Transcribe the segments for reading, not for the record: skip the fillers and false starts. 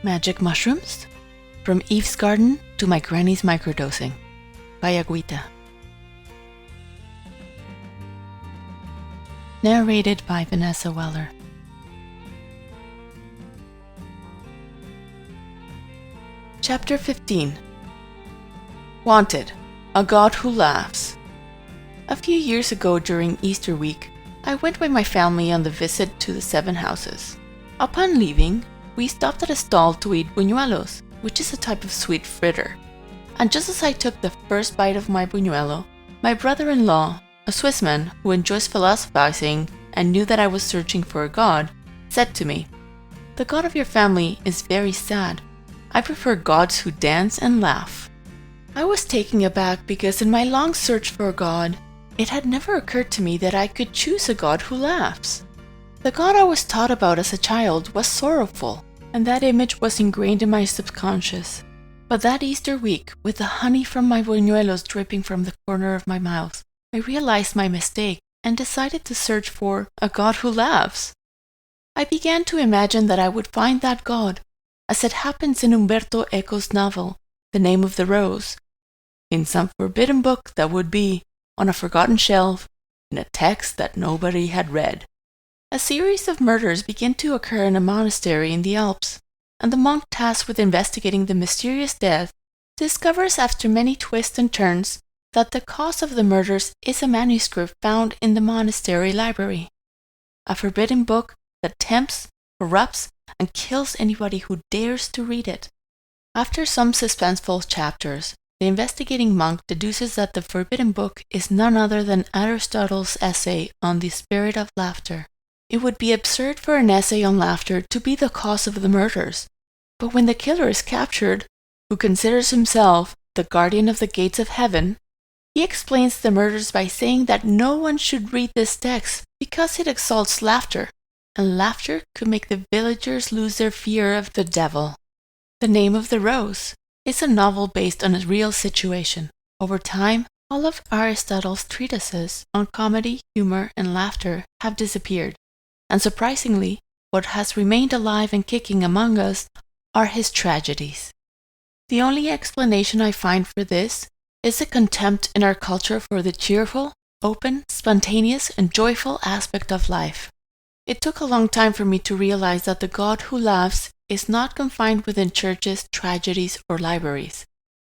Magic Mushrooms? From Eve's Garden to My Granny's Microdosing by Agüita. Narrated by Vanessa Weller. Chapter 15. Wanted, a God Who Laughs. A few years ago during Easter week, I went with my family on the visit to the 7 houses. Upon leaving, we stopped at a stall to eat buñuelos, which is a type of sweet fritter. And just as I took the first bite of my buñuelo, my brother-in-law, a Swiss man who enjoys philosophizing and knew that I was searching for a god, said to me, "The god of your family is very sad. I prefer gods who dance and laugh." I was taken aback because in my long search for a god, it had never occurred to me that I could choose a god who laughs. The god I was taught about as a child was sorrowful, and that image was ingrained in my subconscious. But that Easter week, with the honey from my buñuelos dripping from the corner of my mouth, I realized my mistake and decided to search for a god who laughs. I began to imagine that I would find that god, as it happens in Umberto Eco's novel, The Name of the Rose, in some forbidden book that would be on a forgotten shelf in a text that nobody had read. A series of murders begin to occur in a monastery in the Alps, and the monk tasked with investigating the mysterious death discovers after many twists and turns that the cause of the murders is a manuscript found in the monastery library, a forbidden book that tempts, corrupts, and kills anybody who dares to read it. After some suspenseful chapters, the investigating monk deduces that the forbidden book is none other than Aristotle's essay on the spirit of laughter. It would be absurd for an essay on laughter to be the cause of the murders, but when the killer is captured, who considers himself the guardian of the gates of heaven, he explains the murders by saying that no one should read this text because it exalts laughter, and laughter could make the villagers lose their fear of the devil. The Name of the Rose is a novel based on a real situation. Over time, all of Aristotle's treatises on comedy, humor, and laughter have disappeared. And surprisingly, what has remained alive and kicking among us are his tragedies. The only explanation I find for this is a contempt in our culture for the cheerful, open, spontaneous, and joyful aspect of life. It took a long time for me to realize that the God who laughs is not confined within churches, tragedies, or libraries.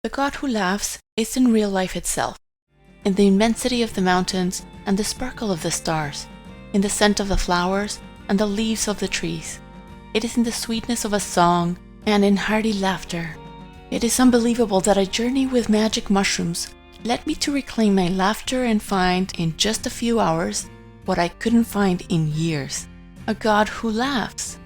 The God who laughs is in real life itself, in the immensity of the mountains and the sparkle of the stars, in the scent of the flowers and the leaves of the trees. It is in the sweetness of a song and in hearty laughter. It is unbelievable that a journey with magic mushrooms led me to reclaim my laughter and find, in just a few hours, what I couldn't find in years: a God who laughs.